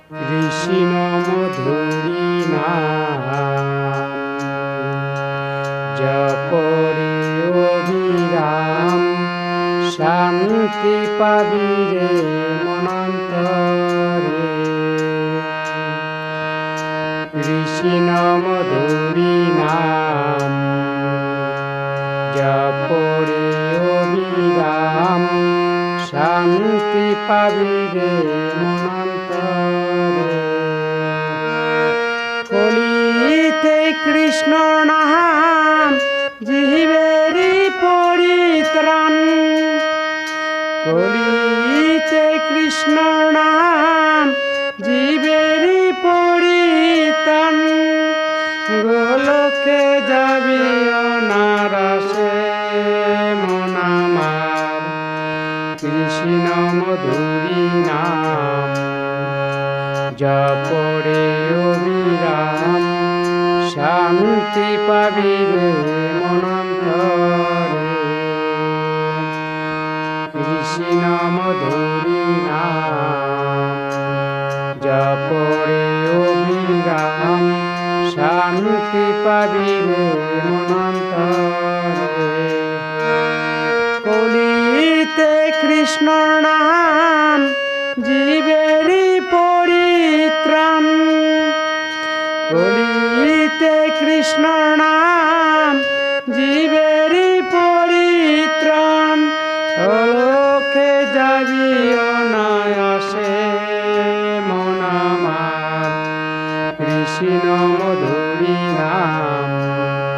কৃষ্ণ মধুরী নাম জপরে অবিরাম শান্তি পাবি রে মনান্তরে। কৃষ্ণ মধুরী নাম জপরে অবিরাম শান্তি পাবি রে মনান্তরে। কলিতে কৃষ্ণ নাম জিহ্বেরি পরিত্রাণ, কলিতে কৃষ্ণ নাম জিহ্বেরি পরিত্রাণ। গোলোকে যাবি অনারাসে মন আমার, কৃষ্ণ মধুরী নাম জপরে অবিরাম শান্তি পাবি রে মনান্তরে। কৃষ্ণ মধুরী নাম জপরে অবিরাম শান্তি পাবি রে মনান্তরে। কলিতে কৃষ্ণ নাম জীবেরি পরিত্রাণ, কলিতে কৃষ্ণ নাম জীবের